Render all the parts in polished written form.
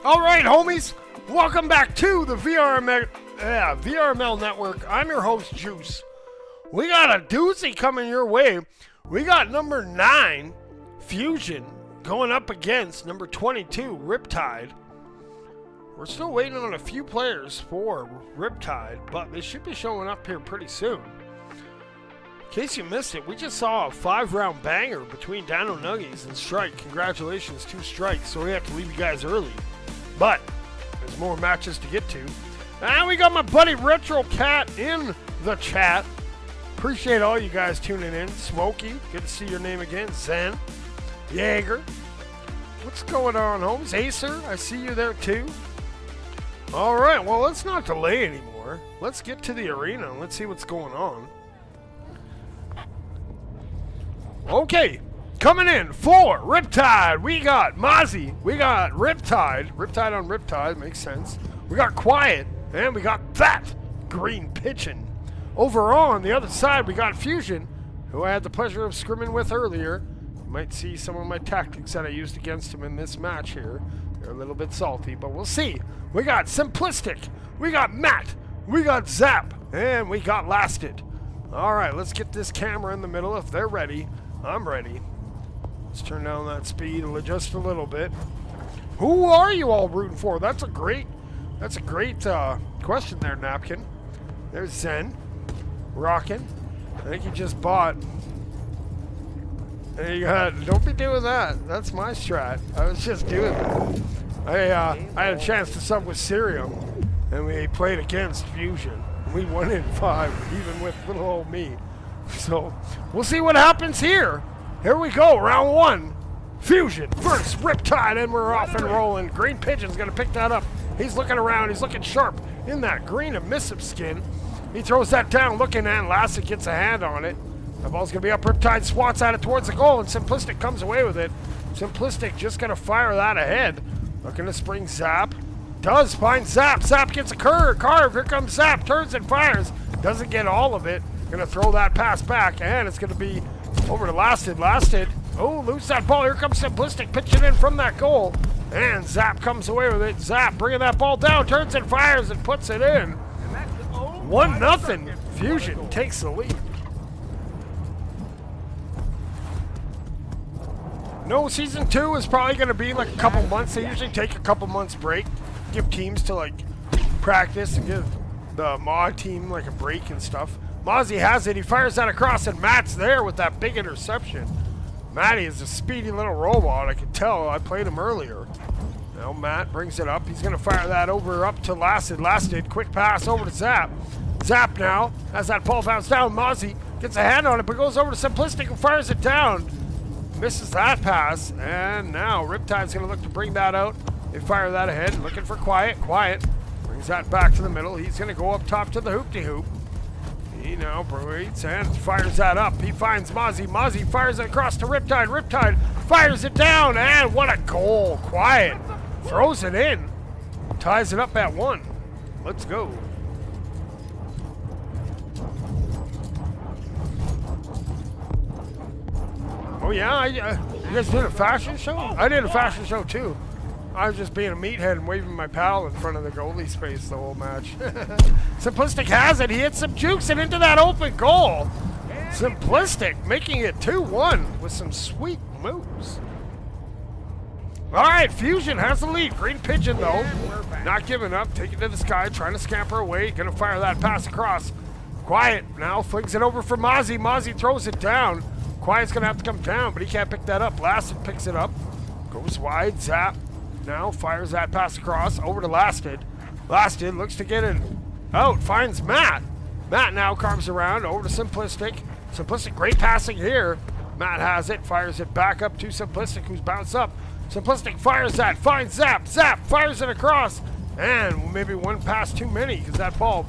All right, homies, welcome back to the VRML Network. I'm your host, Juice. We got a doozy coming your way. We got number 9, Fuzion, going up against number 22, Riptide. We're still waiting on a few players for Riptide, but they should be showing up here pretty soon. In case you missed it, we just saw a 5-round banger between Dino Nuggies and Strike. Congratulations to Strike, so we have to leave you guys early. But there's more matches to get to. And we got my buddy Retro Cat in the chat. Appreciate all you guys tuning in. Smokey, good to see your name again. Zen, Jaeger. What's going on, Holmes? Acer, I see you there too. All right, well, let's not delay anymore. Let's get to the arena and let's see what's going on. Okay. Coming in for Riptide, we got Mozzie, we got Riptide. Riptide on Riptide, makes sense. We got Quiet, and we got that Green Pigeon. Over on the other side, we got Fuzion, who I had the pleasure of scrimming with earlier. You might see some of my tactics that I used against him in this match here. They're a little bit salty, but we'll see. We got Simplistic, we got Matt, we got Zap, and we got Lasted. All right, let's get this camera in the middle. If they're ready, I'm ready. Let's turn down that speed just a little bit. Who are you all rooting for? That's a great question there, Napkin. There's Zen, rocking. I think you just bought. There you got. Don't be doing that. That's my strat. I was just doing that. I had a chance to sub with Serium, and we played against Fuzion. We won in 5, even with little old me. So we'll see what happens here. Here we go, round 1. Fuzion versus Riptide, and we're off and rolling. Green Pigeon's gonna pick that up. He's looking around, he's looking sharp in that green emissive skin. He throws that down, looking at Lasted gets a hand on it. The ball's gonna be up, Riptide swats at it towards the goal, and Simplistic comes away with it. Simplistic just gonna fire that ahead. Looking to spring Zap. Does find Zap. Zap gets a carve. Here comes Zap, turns and fires. Doesn't get all of it. Gonna throw that pass back, and it's gonna be over to Lasted. Lasted. Oh, lose that ball. Here comes Simplistic pitching in from that goal. And Zap comes away with it. Zap bringing that ball down, turns and fires and puts it in. 1-0. Fuzion takes the lead. No, season 2 is probably going to be like a couple months. They usually take a couple months break. Give teams to like practice and give the mod team like a break and stuff. Mozzie has it. He fires that across, and Matt's there with that big interception. Matty is a speedy little robot. I can tell. I played him earlier. Now Matt brings it up. He's going to fire that over up to Lasted. Lasted, quick pass over to Zap. Zap now has that ball bounced down. Mozzie gets a hand on it, but goes over to Simplistic and fires it down. Misses that pass, and now Riptide's going to look to bring that out. They fire that ahead, looking for Quiet. Quiet brings that back to the middle. He's going to go up top to the hoop-de-hoop. He now breathes and fires that up. He finds Mozzie. Mozzie fires it across to Riptide. Riptide fires it down, and what a goal. Quiet throws it in. Ties it up at 1. Let's go. Oh, yeah? You guys did a fashion show? I did a fashion show, too. I was just being a meathead and waving my paddle in front of the goalie space the whole match. Simplistic has it. He hits some jukes and into that open goal. Simplistic making it 2-1 with some sweet moves. All right, Fuzion has the lead. Green Pigeon, though, not giving up. Taking it to the sky, trying to scamper away. Going to fire that pass across. Quiet now flings it over for Mozzie. Mozzie throws it down. Quiet's going to have to come down, but he can't pick that up. Lasted picks it up. Goes wide. Zap. Now fires that pass across over to Lasted. Lasted looks to get it out. Finds Matt. Matt now carves around over to Simplistic. Simplistic, great passing here. Matt has it. Fires it back up to Simplistic, who's bounced up. Simplistic fires that. Finds Zap. Zap fires it across. And maybe one pass too many because that ball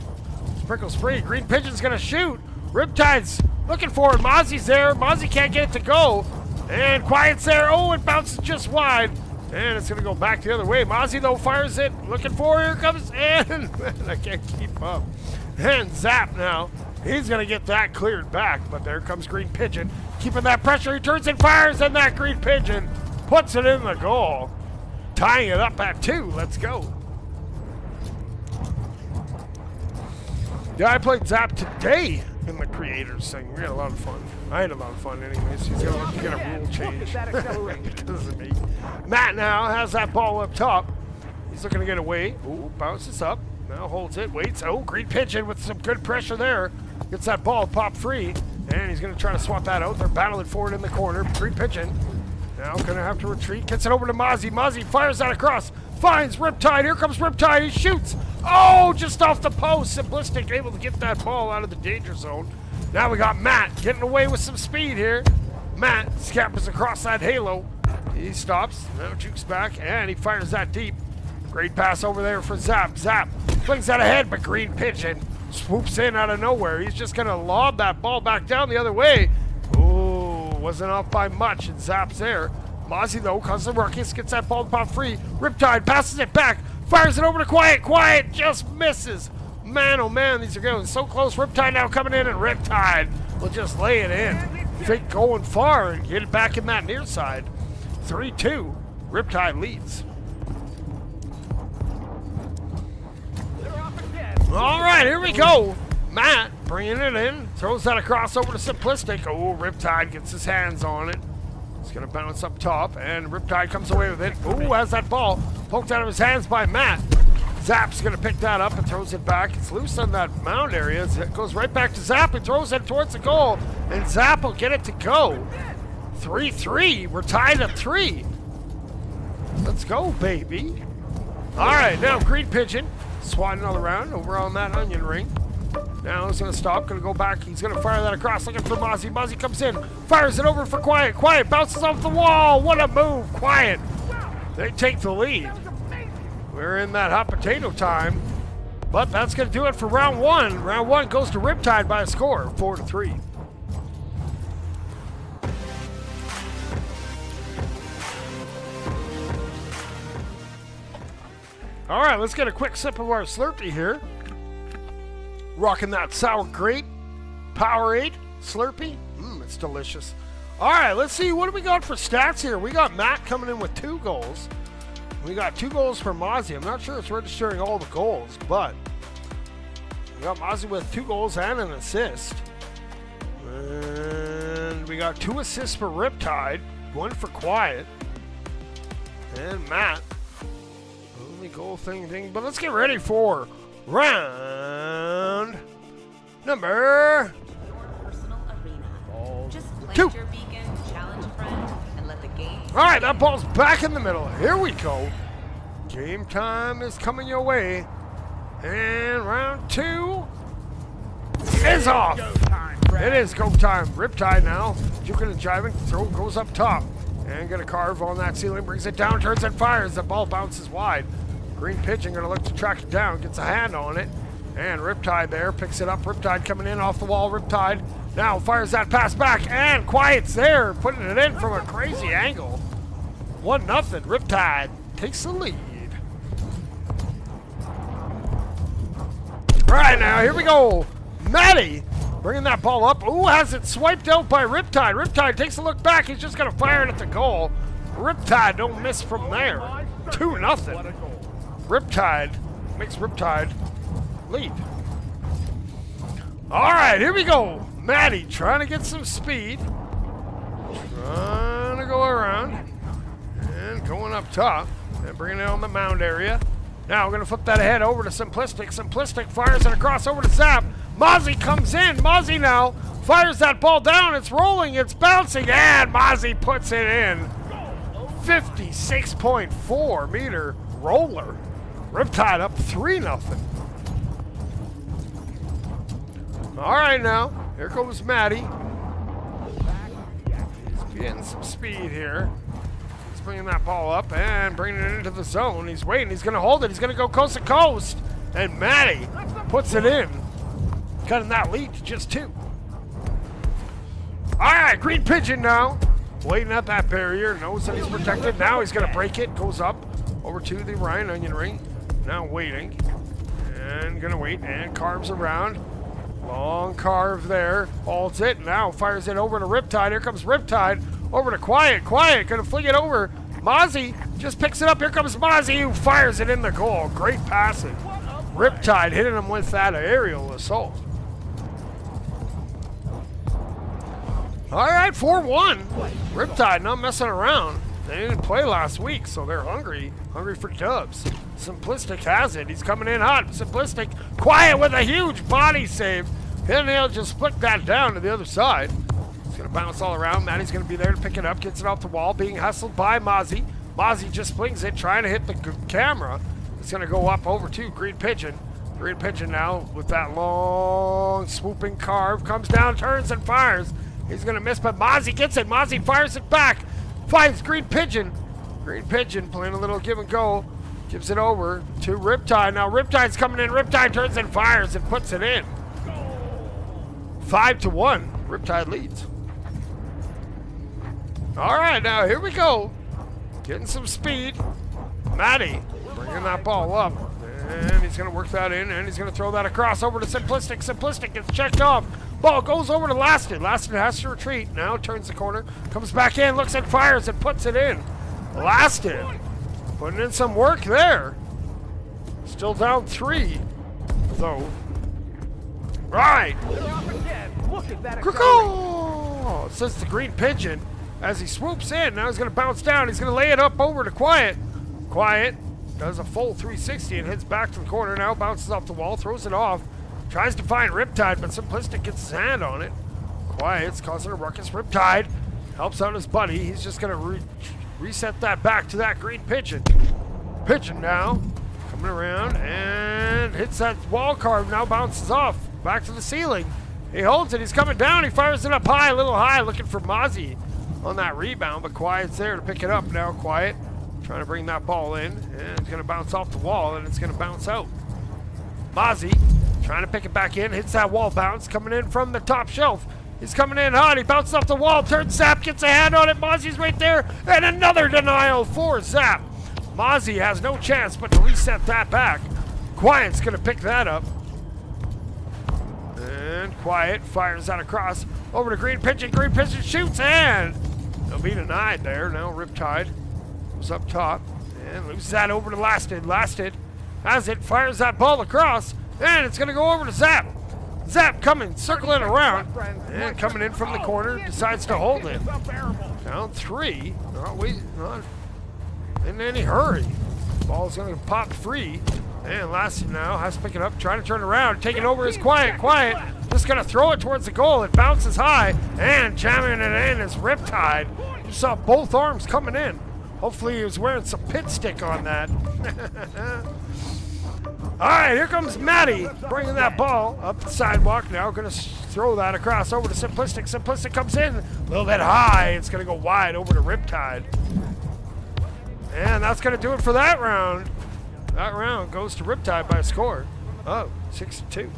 sprinkles free. Green Pigeon's going to shoot. Riptide's looking for it. Mozzie's there. Mozzie can't get it to go. And Quiet's there. Oh, it bounces just wide. And it's going to go back the other way. Mozzie, though, fires it. Looking for it. Here comes. And man, I can't keep up. And Zap now. He's going to get that cleared back. But there comes Green Pigeon. Keeping that pressure. He turns and fires. And that Green Pigeon puts it in the goal. Tying it up at 2. Let's go. Yeah, I played Zap today in the creators thing. We had a lot of fun. I had a lot of fun anyways. He's going to look to get a rule change because of me. Matt now has that ball up top. He's looking to get away. Ooh, bounces up. Now holds it, waits. Oh, green pigeon with some good pressure there. Gets that ball pop free. And he's going to try to swap that out. They're battling for it in the corner. Green pigeon. Now going to have to retreat. Gets it over to Mozzie. Mozzie fires that across. Finds Riptide. Here comes Riptide. He shoots. Oh, just off the post. Simplistic able to get that ball out of the danger zone. Now we got Matt getting away with some speed here. Matt scampers across that halo. He stops. Now jukes back. And he fires that deep. Great pass over there for Zap. Zap flings that ahead, but green pigeon swoops in out of nowhere. He's just going to lob that ball back down the other way. Ooh, wasn't off by much, and Zap's there. Mozzie, though, comes to Ruckus, gets that ball to pop free. Riptide passes it back, fires it over to Quiet. Quiet just misses. Man, oh man, these are going so close. Riptide now coming in, and Riptide will just lay it in. Fake going far and get it back in that near side. 3-2, Riptide leads. All right, here we go. Matt bringing it in, throws that across over to Simplistic. Oh, Riptide gets his hands on it. He's going to bounce up top, and Riptide comes away with it. Ooh, has that ball poked out of his hands by Matt. Zap's going to pick that up and throws it back. It's loose on that mound area. It goes right back to Zap and throws it towards the goal, and Zap will get it to go. 3-3. We're tied at 3. Let's go, baby. All right, now Green Pigeon. Swatting all around over on that onion ring. Now he's going to stop, going to go back. He's going to fire that across, looking for Mozzie. Mozzie comes in, fires it over for Quiet. Quiet bounces off the wall. What a move, Quiet. They take the lead. We're in that hot potato time. But that's going to do it for round 1. Round 1 goes to Riptide by a score of 4-3. All right, let's get a quick sip of our Slurpee here. Rocking that sour grape Powerade Slurpee. It's delicious. All right, let's see. What do we got for stats here? We got Matt coming in with 2 goals. We got 2 goals for Mozzie. I'm not sure it's registering all the goals, but we got Mozzie with 2 goals and an assist. And we got 2 assists for Riptide, 1 for Quiet. And Matt. Goal thing, but let's get ready for round number personal arena. Just plant 2. your beacon, challenge a friend, and let the game. All right, that ball's back in the middle. Here we go. Game time is coming your way, and round 2 is off. It is go time. Riptide now, juking and jiving. Throw goes up top, and gonna carve on that ceiling. Brings it down, turns and fires. The ball bounces wide. Green Pigeon going to look to track it down, gets a hand on it, and Riptide there, picks it up. Riptide coming in off the wall. Riptide now fires that pass back, and Quiet's there, putting it in from a crazy angle. 1-0, Riptide takes the lead. All right, now, here we go. Matty bringing that ball up. Ooh, has it swiped out by Riptide. Riptide takes a look back. He's just going to fire it at the goal. Riptide don't miss from there. 2-0. Riptide makes Riptide lead. All right, here we go. Matty trying to get some speed. Trying to go around. And going up top. And bringing it on the mound area. Now we're going to flip that ahead over to Simplistic. Simplistic fires it across over to Zap. Mozzie comes in. Mozzie now fires that ball down. It's rolling. It's bouncing. And Mozzie puts it in. 56.4 meter roller. Riptide up 3-0. All right, now here goes Matty. He's getting some speed here. He's bringing that ball up and bringing it into the zone. He's waiting. He's going to hold it. He's going to go coast to coast. And Matty puts it in, cutting that lead to just 2. All right, Green Pigeon now. Waiting at that barrier. Knows that he's protected. Now he's going to break it. Goes up over to the Orion onion ring. Now waiting. And going to wait. And carves around. Long carve there. Holds it. Now fires it over to Riptide. Here comes Riptide. Over to Quiet. Quiet going to fling it over Mozzie just picks it up. Here comes Mozzie, who fires it in the goal. Great passing. Riptide hitting him with that aerial assault. All right, 4-1. Riptide not messing around. They didn't play last week, so they're hungry for dubs. Simplistic has it. He's coming in hot. Simplistic, quiet with a huge body save. And he'll just flick that down to the other side. He's going to bounce all around. Maddie's going to be there to pick it up. Gets it off the wall, being hustled by Mozzie. Mozzie just flings it, trying to hit the camera. It's going to go up over to Green Pigeon. Green Pigeon now with that long swooping carve. Comes down, turns, and fires. He's going to miss, but Mozzie gets it. Mozzie fires it back. Finds Green Pigeon. Green Pigeon playing a little give and go. Gives it over to Riptide. Now Riptide's coming in. Riptide turns and fires and puts it in. 5-1. Riptide leads. All right, now here we go. Getting some speed. Maddie bringing that ball up. And he's going to work that in, and he's going to throw that across over to Simplistic. Simplistic gets checked off. Ball goes over to Lasted. Lasted has to retreat. Now turns the corner. Comes back in, looks and fires, and puts it in. Lasted putting in some work there. Still down 3, though. Right. Crickle! Says the Green Pigeon as he swoops in. Now he's going to bounce down. He's going to lay it up over to Quiet. Quiet does a full 360 and heads back to the corner. Now bounces off the wall, throws it off. Tries to find Riptide, but Simplistic gets his hand on it. Quiet's causing a ruckus. Riptide helps out his buddy. He's just going to reset that back to that Green Pigeon. Pigeon now coming around and hits that wall carve. Now bounces off back to the ceiling. He holds it. He's coming down. He fires it up high, a little high, looking for Mozzie on that rebound, but Quiet's there to pick it up now. Quiet trying to bring that ball in, and it's going to bounce off the wall, and it's going to bounce out. Mozzie trying to pick it back in, hits that wall bounce, coming in from the top shelf. He's coming in hot. He bounces off the wall, turns Zap, gets a hand on it. Mozzie's right there, and another denial for Zap. Mozzie has no chance but to reset that back. Quiet's going to pick that up. And Quiet fires that across over to Green Pigeon. Green Pigeon shoots, and they'll be denied there. Now Riptide was up top and loses that over to Lasted. Lasted has it, fires that ball across, and it's going to go over to Zap. Zap coming, circling around, and coming in from the corner, decides to hold it. Down 3, not in any hurry. Ball's going to pop free, and Lasted now has to pick it up, trying to turn around, taking over his Quiet. Quiet just going to throw it towards the goal. It bounces high, and jamming it in is Riptide. You saw both arms coming in. Hopefully he was wearing some pit stick on that. All right, here comes Maddie bringing that ball up the sidewalk now. Going to throw that across over to Simplistic. Simplistic comes in a little bit high. It's going to go wide over to Riptide. And that's going to do it for that round. That round goes to Riptide by a score of 6-2.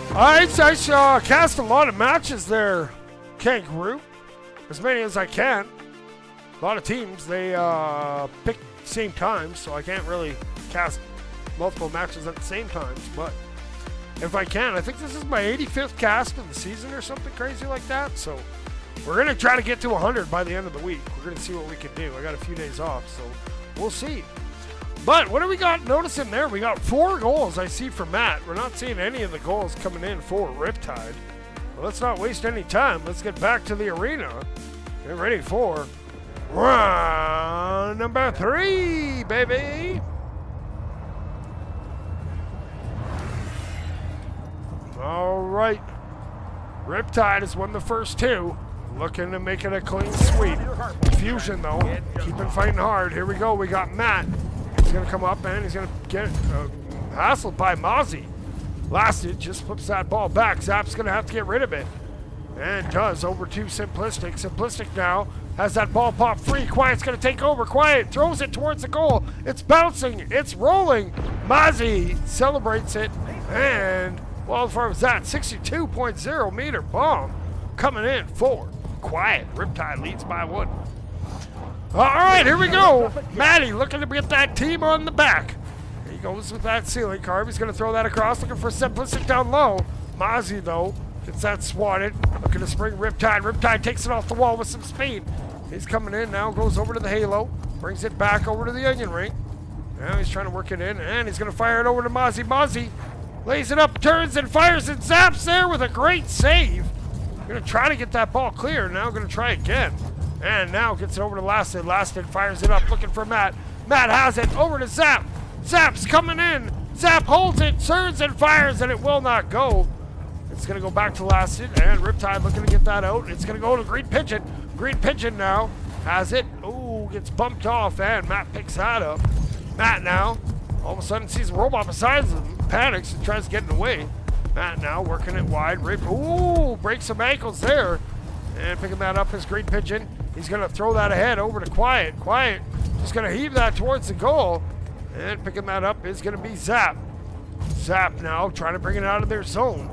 All right, so I cast a lot of matches there, Kangaroo. As many as I can. A lot of teams, they pick the same time, so I can't really cast multiple matches at the same time. But if I can, I think this is my 85th cast of the season or something crazy like that. So we're going to try to get to 100 by the end of the week. We're going to see what we can do. I got a few days off, so we'll see. But what do we got noticing there? We got 4 goals I see for Matt. We're not seeing any of the goals coming in for Riptide. Well, let's not waste any time. Let's get back to the arena. Get ready for round number 3, baby. All right. Riptide has won the first 2. Looking to make it a clean sweep. Fuzion, though, keeping fighting hard. Here we go. We got Matt. He's going to come up, and he's going to get hassled by Mozzie. Lasted just flips that ball back. Zap's going to have to get rid of it. And does over to Simplistic. Simplistic now has that ball pop free. Quiet's going to take over. Quiet throws it towards the goal. It's bouncing. It's rolling. Mozzie celebrates it. And well, as far as that, 62.0 meter bomb coming in for Quiet. Riptide leads by 1. All right, here we go. Maddie looking to get that team on the back. He goes with that ceiling carve. He's going to throw that across, looking for Simplistic down low. Mozzie, though, Gets that swatted. Looking to spring Riptide. Riptide takes it off the wall with some speed. He's coming in now, goes over to the Halo. Brings it back over to the onion ring. Now he's trying to work it in, and he's going to fire it over to Mozzie. Mozzie lays it up, turns and fires and zaps there with a great save. Going to try to get that ball clear. Now going to try again. And now gets it over to Lasted. Lasted fires it up, looking for Matt. Matt has it over to Zap. Zap's coming in. Zap holds it, turns and fires, and it will not go. It's going to go back to Lasted, and Riptide looking to get that out. It's going to go to Green Pigeon. Green Pigeon now has it. Ooh, gets bumped off, and Matt picks that up. Matt now, all of a sudden sees a robot beside him, panics and tries to get in the way. Matt now working it wide. Ooh, breaks some ankles there. And picking that up is Green Pigeon. He's going to throw that ahead over to Quiet. Quiet just going to heave that towards the goal. And picking that up is going to be Zap. Zap now trying to bring it out of their zone.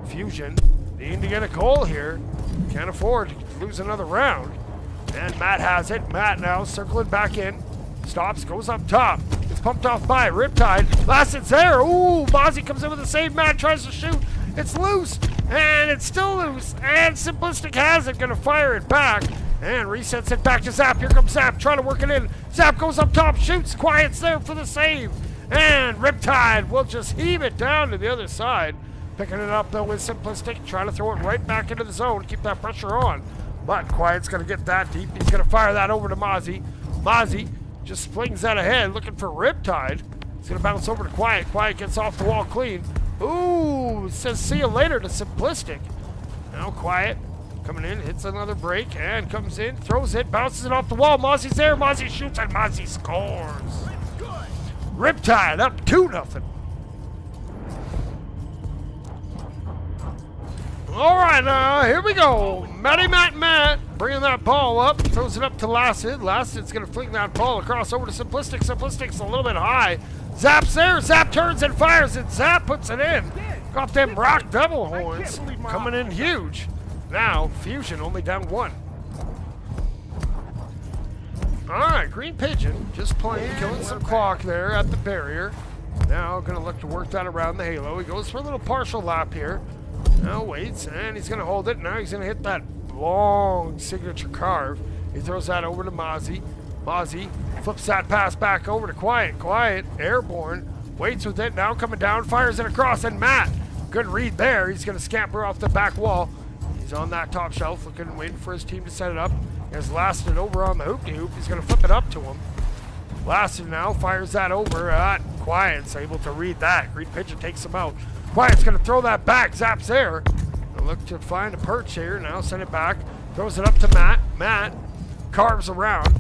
Fuzion needing to get a goal here. Can't afford to lose another round. And Matt has it. Matt now circling back in. Stops, goes up top. It's pumped off by Riptide. Lasted's there. Ooh, Mozzie comes in with a save. Matt tries to shoot. It's loose. And it's still loose. And Simplistic has it. Going to fire it back. And resets it back to Zap. Here comes Zap trying to work it in. Zap goes up top, shoots. Quiet's there for the save. And Riptide will just heave it down to the other side. Picking it up, though, with Simplistic. Trying to throw it right back into the zone. Keep that pressure on. But Quiet's going to get that deep. He's going to fire that over to Mozzie. Mozzie just flings that ahead, looking for Riptide. He's going to bounce over to Quiet. Quiet gets off the wall clean. Ooh, says see you later to Simplistic. Now Quiet coming in, hits another break, and comes in, throws it, bounces it off the wall. Mozzie's there. Mozzie shoots, and Mozzie scores. Riptide up 2-0. All right, here we go. Matt bringing that ball up, throws it up to Lasted. Lasted's going to fling that ball across over to Simplistic. Simplistic's a little bit high. Zap's there. Zap turns and fires it. Zap puts it in. Got them rock devil horns coming in huge. Now, Fuzion only down 1. All right, Green Pigeon just playing, killing some clock there at the barrier. Now going to look to work that around the Halo. He goes for a little partial lap here. Now waits, and he's going to hold it. Now he's going to hit that long signature carve. He throws that over to Mozzie. Mozzie flips that pass back over to Quiet. Quiet, airborne, waits with it. Now coming down, fires it across, and Matt, good read there. He's going to scamper off the back wall. He's on that top shelf, looking, waiting for his team to set it up. He has Lasted over on the hoop-de-hoop. He's going to flip it up to him. Lasted now fires that over. Quiet's able to read that. Green Pigeon takes him out. Quiet's going to throw that back. Zap's there. Look to find a perch here. Now send it back. Throws it up to Matt. Matt carves around.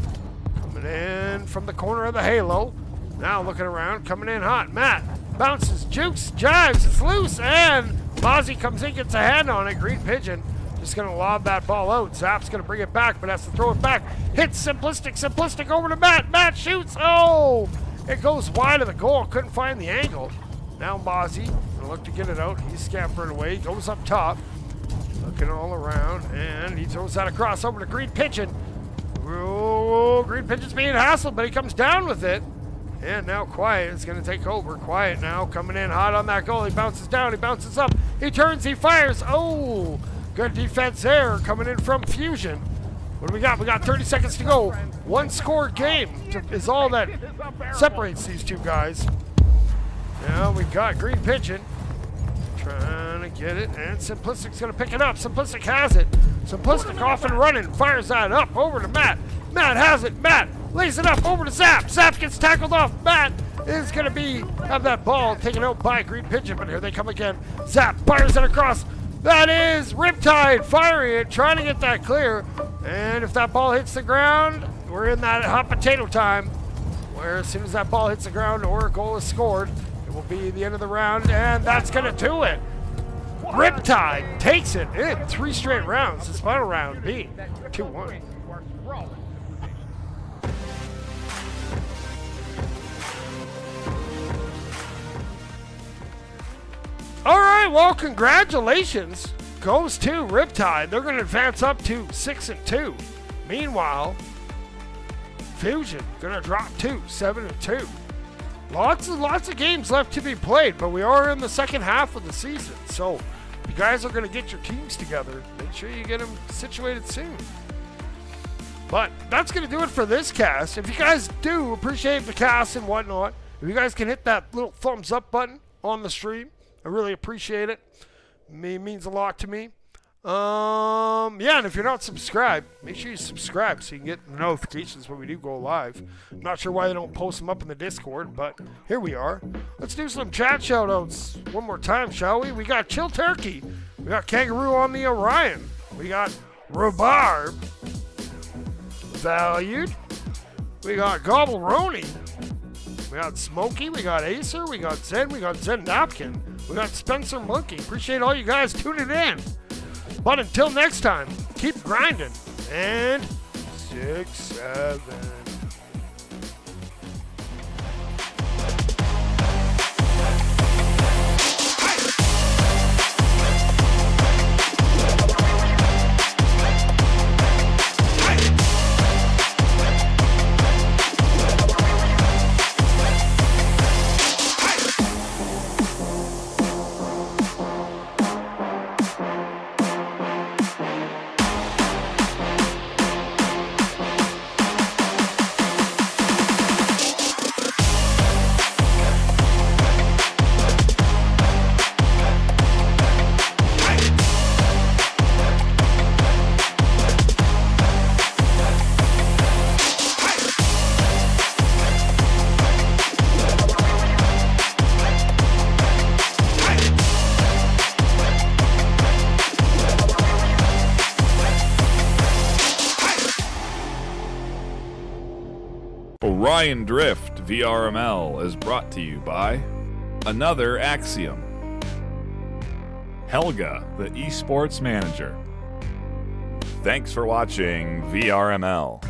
Coming in from the corner of the Halo. Now looking around. Coming in hot. Matt bounces, jukes, jives. It's loose. And Mozzie comes in, gets a hand on it. Green Pigeon just going to lob that ball out. Zap's going to bring it back, but has to throw it back. Hits Simplistic. Simplistic over to Matt. Matt shoots. Oh! It goes wide of the goal. Couldn't find the angle. Now Mozzie going to look to get it out. He's scampering away. Goes up top. Looking all around. And he throws that across over to Green Pigeon. Oh, Green Pigeon's being hassled, but he comes down with it. And now Quiet is going to take over. Quiet now coming in hot on that goal. He bounces down. He bounces up. He turns. He fires. Oh, good defense there coming in from Fuzion. What do we got? We got 30 seconds to go. One score game is all that separates these two guys. Now we got Green Pigeon trying to get it, and Simplistic's going to pick it up. Simplistic has it. Simplistic off and running, fires that up over to Matt. Matt has it. Matt lays it up over to Zap. Zap gets tackled off. Matt is going to have that ball taken out by Green Pigeon, but here they come again. Zap fires it across. That is Riptide firing it, trying to get that clear. And if that ball hits the ground, we're in that hot potato time, where as soon as that ball hits the ground or a goal is scored, it will be the end of the round, and that's going to do it. Riptide takes it in 3 straight rounds, his final round being 2-1. All right, well, congratulations goes to Riptide. They're going to advance up to 6-2. Meanwhile, Fuzion going to drop to 7-2. Lots of games left to be played, but we are in the second half of the season, so you guys are going to get your teams together, make sure you get them situated soon. But that's going to do it for this cast. If you guys do appreciate the cast and whatnot, if you guys can hit that little thumbs up button on the stream, I really appreciate it. It means a lot to me. Yeah, and if you're not subscribed, make sure you subscribe so you can get the notifications when we do go live. I'm not sure why they don't post them up in the Discord, but here we are. Let's do some chat shoutouts one more time, shall we? We got Chill Turkey. We got Kangaroo on the Orion. We got Rhubarb. Valued. We got Gobbleroni. We got Smokey. We got Acer. We got Zen. We got Zen Napkin. We got Spencer Monkey. Appreciate all you guys tuning in. But until next time, keep grinding. And 6-7. Orion Drift VRML is brought to you by Another Axiom, Helga, the esports manager. Thanks for watching VRML.